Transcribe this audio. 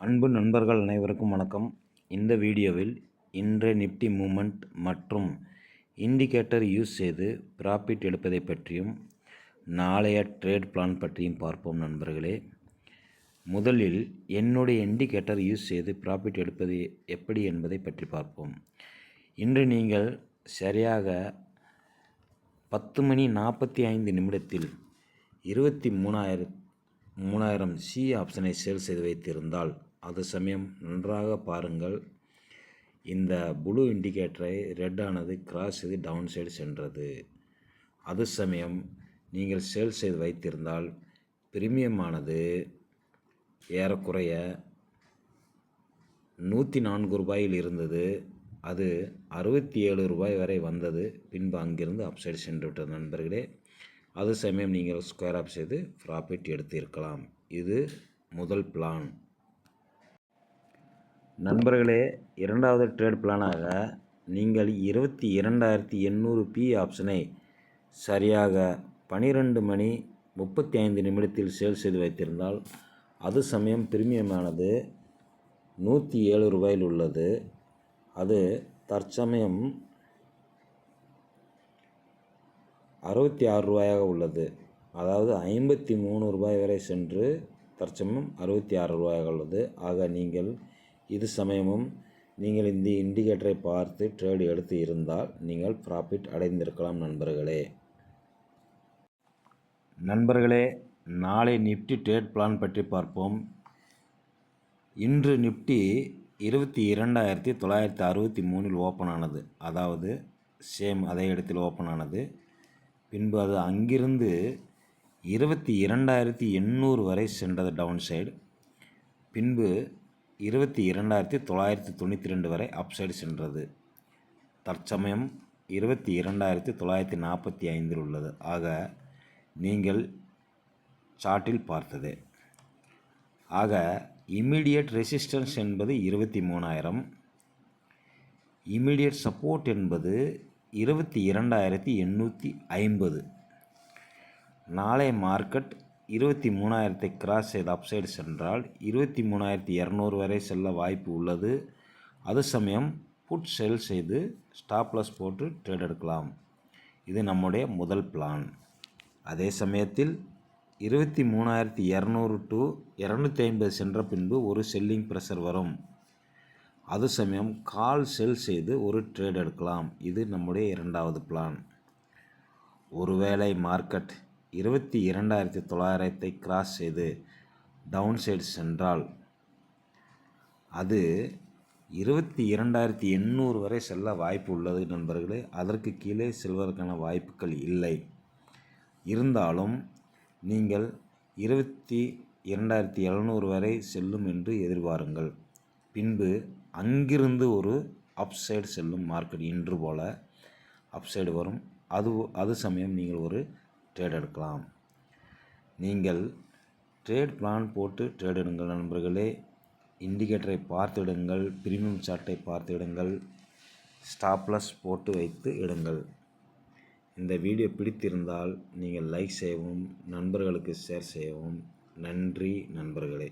அன்பு நண்பர்கள் அனைவருக்கும் வணக்கம். இந்த வீடியோவில் இன்றைய நிஃப்டி மூமெண்ட் மற்றும் இண்டிகேட்டர் யூஸ் செய்து ப்ராஃபிட் எடுப்பதை பற்றியும் நாளைய ட்ரேட் பிளான் பற்றியும் பார்ப்போம் நண்பர்களே. முதலில் என்னுடைய இண்டிகேட்டர் யூஸ் செய்து ப்ராஃபிட் எடுப்பது எப்படி என்பதை பற்றி பார்ப்போம். இன்று நீங்கள் சரியாக 10:45 23,000 சி ஆப்ஷனை சேல் செய்து வைத்திருந்தால் அது சமயம் நன்றாக பாருங்கள். இந்த ப்ளூ இண்டிகேட்டரை ரெட் ஆனது கிராஸ் செய்து டவுன் சைடு சென்றது. அது சமயம் நீங்கள் சேல் செய்து வைத்திருந்தால் பிரீமியமானது ஏறக்குறைய 104 ரூபாயில் இருந்தது. அது 67 ரூபாய் வரை வந்தது. பின்பு அங்கிருந்து அப்சைடு சென்று விட்டது நண்பர்களே. அது சமயம் நீங்கள் ஸ்கொயர் ஆப் செய்து ப்ராஃபிட் எடுத்து இருக்கலாம். இது முதல் பிளான். நண்பர்களே, இரண்டாவது ட்ரேட் பிளானாக நீங்கள் 22,800 பி ஆப்ஷனை சரியாக 12:35 சேல் செய்து வைத்திருந்தால் அது சமயம் பிரீமியமானது 107 ரூபாயில் உள்ளது. அது தற்சமயம் 66 ரூபாயாக உள்ளது. அதாவது 53 ரூபாய் வரை சென்று தற்சமயம் 66 ரூபாயாக உள்ளது. ஆக நீங்கள் இது சமயமும் நீங்கள் இந்த இண்டிகேட்டரை பார்த்து ட்ரேடு எடுத்து இருந்தால் நீங்கள் ப்ராஃபிட் அடைந்திருக்கலாம் நண்பர்களே. நாளை நிஃப்டி ட்ரேட் பிளான் பற்றி பார்ப்போம். இன்று நிஃப்டி 22,963 ஓப்பன் ஆனது. அதாவது சேம் அதே இடத்தில் ஓப்பன் ஆனது. பின்பு அது அங்கிருந்து 22,800 வரை சென்றது டவுன் சைடு. பின்பு 22,992 வரை அப் சைடு சென்றது. தற்சமயம் 22,945 உள்ளது. ஆக நீங்கள் சார்ட்டில் பார்த்தது. ஆக இமீடியட் ரெசிஸ்டன்ஸ் என்பது 23,000, இமீடியட் சப்போர்ட் என்பது 22,850. நாளை மார்க்கெட் 23,000 கிராஸ் செய்து அப்சைடு சென்றால் 23,200 வரை செல்ல வாய்ப்பு உள்ளது. அது சமயம் புட் செல் செய்து ஸ்டாப்லாஸ் போட்டு ட்ரேட் எடுக்கலாம். இது நம்முடைய முதல் பிளான். அதே சமயத்தில் 23,200 to 250 சென்ற பின்பு ஒரு செல்லிங் ப்ரெஷர் வரும். அது சமயம் கால் செல் செய்து ஒரு ட்ரேட் எடுக்கலாம். இது நம்முடைய இரண்டாவது பிளான். ஒருவேளை மார்க்கெட் 22,900 கிராஸ் செய்து டவுன் சைடு சென்றால் அது 22,800 வரை செல்ல வாய்ப்பு உள்ளது நண்பர்களே. அதற்கு கீழே செல்வதற்கான வாய்ப்புகள் இல்லை. இருந்தாலும் நீங்கள் 22,700 வரை செல்லும் என்று எதிர்பாருங்கள். பின்பு அங்கிருந்து ஒரு அப்சைடு செல்லும் மார்க்கெட். இன்று போல அப்சைடு வரும். அது சமயம் நீங்கள் ஒரு ட்ரேட் எடுக்கலாம். நீங்கள் ட்ரேட் பிளான் போட்டு ட்ரேட் எடுங்கள் நண்பர்களே. இண்டிகேட்டரை பார்த்துடுங்கள், பிரீமியம் சார்ட்டை பார்த்து இடுங்கள், ஸ்டாப்லாஸ் போட்டு வைத்து இடுங்கள். இந்த வீடியோ பிடித்திருந்தால் நீங்கள் லைக் செய்யவும், நண்பர்களுக்கு ஷேர் செய்யவும். நன்றி நண்பர்களே.